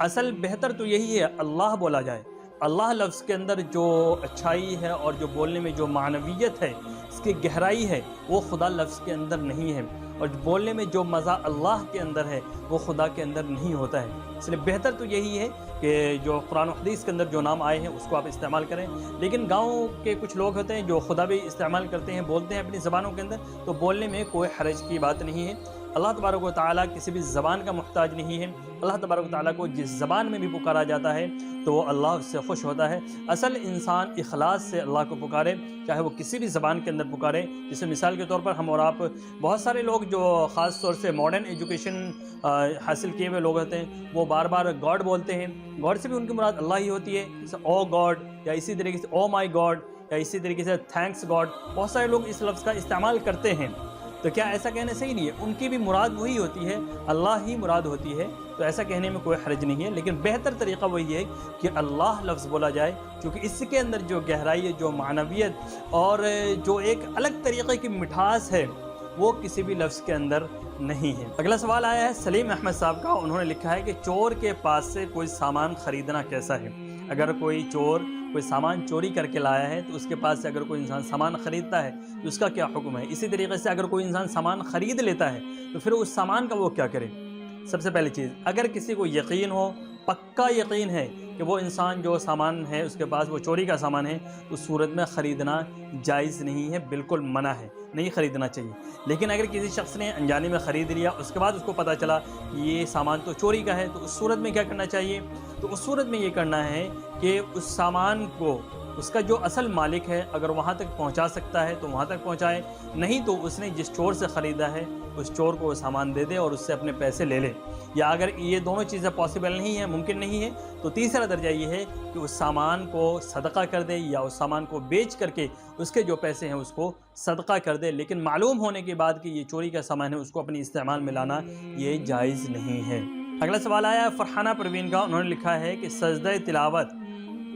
اصل بہتر تو یہی ہے اللہ بولا جائے۔ اللہ لفظ کے اندر جو اچھائی ہے اور جو بولنے میں جو معنویت ہے، اس کی گہرائی ہے، وہ خدا لفظ کے اندر نہیں ہے، اور بولنے میں جو مزہ اللہ کے اندر ہے وہ خدا کے اندر نہیں ہوتا ہے۔ اس لیے بہتر تو یہی ہے کہ جو قرآن و حدیث کے اندر جو نام آئے ہیں اس کو آپ استعمال کریں۔ لیکن گاؤں کے کچھ لوگ ہوتے ہیں جو خدا بھی استعمال کرتے ہیں، بولتے ہیں اپنی زبانوں کے اندر، تو بولنے میں کوئی حرج کی بات نہیں ہے۔ اللہ تبارک و تعالیٰ کسی بھی زبان کا محتاج نہیں ہے۔ اللہ تبارک و تعالیٰ کو جس زبان میں بھی پکارا جاتا ہے تو وہ اللہ اس سے خوش ہوتا ہے۔ اصل انسان اخلاص سے اللہ کو پکارے، چاہے وہ کسی بھی زبان کے اندر پکارے۔ جیسے مثال کے طور پر ہم اور آپ، بہت سارے لوگ جو خاص طور سے ماڈرن ایجوکیشن حاصل کیے ہوئے لوگ ہوتے ہیں، وہ بار بار گاڈ بولتے ہیں۔ گاڈ سے بھی ان کی مراد اللہ ہی ہوتی ہے، جیسے او گاڈ، یا اسی طریقے سے او مائی گاڈ، یا اسی طریقے سے تھینکس گاڈ۔ بہت سارے لوگ اس لفظ کا استعمال کرتے ہیں، تو کیا ایسا کہنا صحیح نہیں ہے؟ ان کی بھی مراد وہی ہوتی ہے، اللہ ہی مراد ہوتی ہے، تو ایسا کہنے میں کوئی حرج نہیں ہے۔ لیکن بہتر طریقہ وہی ہے کہ اللہ لفظ بولا جائے، کیونکہ اس کے اندر جو گہرائی ہے، جو معنویت اور جو ایک الگ طریقے کی مٹھاس ہے، وہ کسی بھی لفظ کے اندر نہیں ہے۔ اگلا سوال آیا ہے سلیم احمد صاحب کا، انہوں نے لکھا ہے کہ چور کے پاس سے کوئی سامان خریدنا کیسا ہے؟ اگر کوئی چور کوئی سامان چوری کر کے لایا ہے تو اس کے پاس سے اگر کوئی انسان سامان خریدتا ہے تو اس کا کیا حکم ہے؟ اسی طریقے سے اگر کوئی انسان سامان خرید لیتا ہے تو پھر اس سامان کا وہ کیا کرے؟ سب سے پہلی چیز، اگر کسی کو یقین ہو، پکا یقین ہے کہ وہ انسان جو سامان ہے اس کے پاس وہ چوری کا سامان ہے، تو اس صورت میں خریدنا جائز نہیں ہے، بالکل منع ہے، نہیں خریدنا چاہیے۔ لیکن اگر کسی شخص نے انجانے میں خرید لیا، اس کے بعد اس کو پتہ چلا کہ یہ سامان تو چوری کا ہے، تو اس صورت میں کیا کرنا چاہیے؟ تو اس صورت میں یہ کرنا ہے کہ اس سامان کو اس کا جو اصل مالک ہے اگر وہاں تک پہنچا سکتا ہے تو وہاں تک پہنچائے، نہیں تو اس نے جس چور سے خریدا ہے اس چور کو وہ سامان دے دے اور اس سے اپنے پیسے لے لے۔ یا اگر یہ دونوں چیزیں پاسبل نہیں ہیں، ممکن نہیں ہے، تو تیسرا درجہ یہ ہے کہ اس سامان کو صدقہ کر دے، یا اس سامان کو بیچ کر کے اس کے جو پیسے ہیں اس کو صدقہ کر دے، لیکن معلوم ہونے کے بعد کہ یہ چوری کا سامان ہے اس کو اپنی استعمال میں لانا یہ جائز نہیں ہے۔ اگلا سوال آیا ہے فرحانہ پروین کا، انہوں نے لکھا ہے کہ سجدہ تلاوت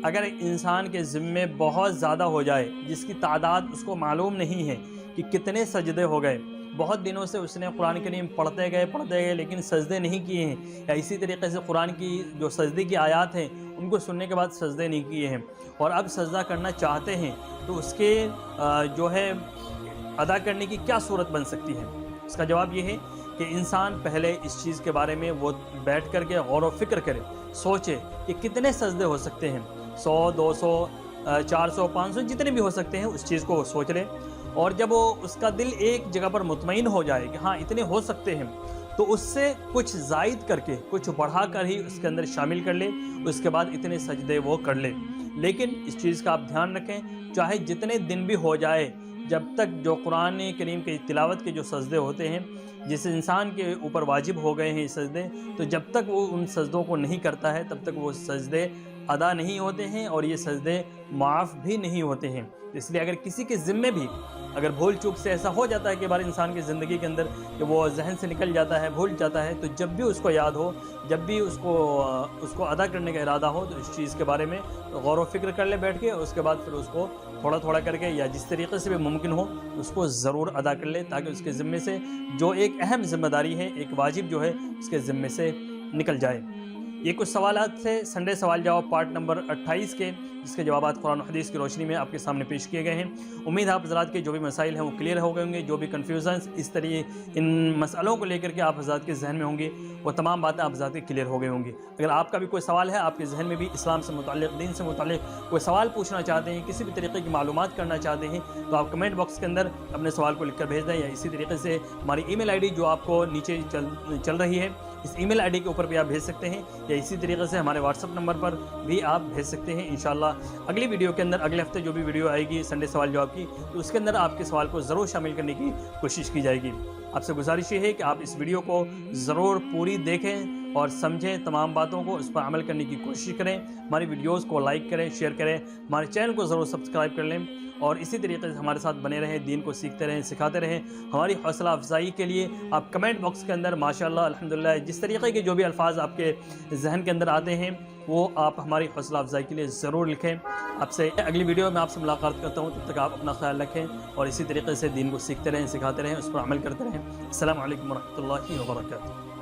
اگر انسان کے ذمے بہت زیادہ ہو جائے، جس کی تعداد اس کو معلوم نہیں ہے کہ کتنے سجدے ہو گئے، بہت دنوں سے اس نے قرآن کریم پڑھتے گئے لیکن سجدے نہیں کیے ہیں، یا اسی طریقے سے قرآن کی جو سجدے کی آیات ہیں ان کو سننے کے بعد سجدے نہیں کیے ہیں، اور اب سجدہ کرنا چاہتے ہیں، تو اس کے جو ہے ادا کرنے کی کیا صورت بن سکتی ہے؟ اس کا جواب یہ ہے کہ انسان پہلے اس چیز کے بارے میں وہ بیٹھ کر کے غور و فکر کرے، سوچے کہ کتنے سجدے ہو سکتے ہیں، 100 200 400 500 جتنے بھی ہو سکتے ہیں، اس چیز کو وہ سوچ لے، اور جب وہ اس کا دل ایک جگہ پر مطمئن ہو جائے کہ ہاں اتنے ہو سکتے ہیں، تو اس سے کچھ زائد کر کے کچھ بڑھا کر ہی اس کے اندر شامل کر لے، اس کے بعد اتنے سجدے وہ کر لے۔ لیکن اس چیز کا آپ دھیان رکھیں، چاہے جتنے دن بھی ہو جائے، جب تک جو قرآن کریم کی تلاوت کے جو سجدے ہوتے ہیں جس انسان کے اوپر واجب ہو گئے ہیں یہ سجدے، تو جب تک وہ ان سجدوں کو نہیں کرتا ہے تب تک وہ سجدے ادا نہیں ہوتے ہیں اور یہ سجدے معاف بھی نہیں ہوتے ہیں۔ اس لیے اگر کسی کے ذمے بھی اگر بھول چوک سے ایسا ہو جاتا ہے کہ بار انسان کی زندگی کے اندر کہ وہ ذہن سے نکل جاتا ہے، بھول جاتا ہے، تو جب بھی اس کو یاد ہو، جب بھی اس کو ادا کرنے کا ارادہ ہو، تو اس چیز کے بارے میں غور و فکر کر لے بیٹھ کے، اور اس کے بعد پھر اس کو تھوڑا تھوڑا کر کے یا جس طریقے سے بھی ممکن ہو اس کو ضرور ادا کر لے، تاکہ اس کے ذمے سے جو ایک اہم ذمہ داری ہے، ایک واجب جو ہے، اس کے ذمے سے نکل جائے۔ یہ کچھ سوالات تھے سنڈے سوال جواب پارٹ نمبر 28 کے، جس کے جوابات قرآن و حدیث کی روشنی میں آپ کے سامنے پیش کیے گئے ہیں۔ امید ہے آپ حضرات کے جو بھی مسائل ہیں وہ کلیئر ہو گئے ہوں گے، جو بھی کنفیوژنس اس طرح ان مسئلوں کو لے کر کے آپ حضرات کے ذہن میں ہوں گے، وہ تمام باتیں آپ حضرات کے کلیئر ہو گئے ہوں گی۔ اگر آپ کا بھی کوئی سوال ہے، آپ کے ذہن میں بھی اسلام سے متعلق، دین سے متعلق کوئی سوال پوچھنا چاہتے ہیں، کسی بھی طریقے کی معلومات کرنا چاہتے ہیں، تو آپ کمنٹ باکس کے اندر اپنے سوال کو لکھ کر بھیج دیں، یا اسی طریقے سے ہماری ای میل آئی ڈی جو آپ کو نیچے چل رہی ہے، اس ای میل آئی ڈی کے اوپر بھی آپ بھیج سکتے ہیں، یا اسی طریقے سے ہمارے واٹس ایپ نمبر پر بھی آپ بھیج سکتے ہیں۔ انشاءاللہ اگلی ویڈیو کے اندر، اگلے ہفتے جو بھی ویڈیو آئے گی سنڈے سوال جواب کی، تو اس کے اندر آپ کے سوال کو ضرور شامل کرنے کی کوشش کی جائے گی۔ آپ سے گزارش یہ ہے کہ آپ اس ویڈیو کو ضرور پوری دیکھیں اور سمجھیں تمام باتوں کو، اس پر عمل کرنے کی کوشش کریں، ہماری ویڈیوز کو لائک کریں، شیئر کریں، ہمارے چینل کو ضرور سبسکرائب کر لیں، اور اسی طریقے سے ہمارے ساتھ بنے رہیں، دین کو سیکھتے رہیں، سکھاتے رہیں۔ ہماری حوصلہ افزائی کے لیے آپ کمنٹ باکس کے اندر ماشاءاللہ الحمدللہ جس طریقے کے جو بھی الفاظ آپ کے ذہن کے اندر آتے ہیں وہ آپ ہماری حوصلہ افزائی کے لیے ضرور لکھیں۔ آپ سے اگلی ویڈیو میں آپ سے ملاقات کرتا ہوں، تب تک آپ اپنا خیال رکھیں اور اسی طریقے سے دین کو سیکھتے رہیں، سکھاتے رہیں، اس پر عمل کرتے رہیں۔ السلام علیکم ورحمۃ اللہ وبرکاتہ۔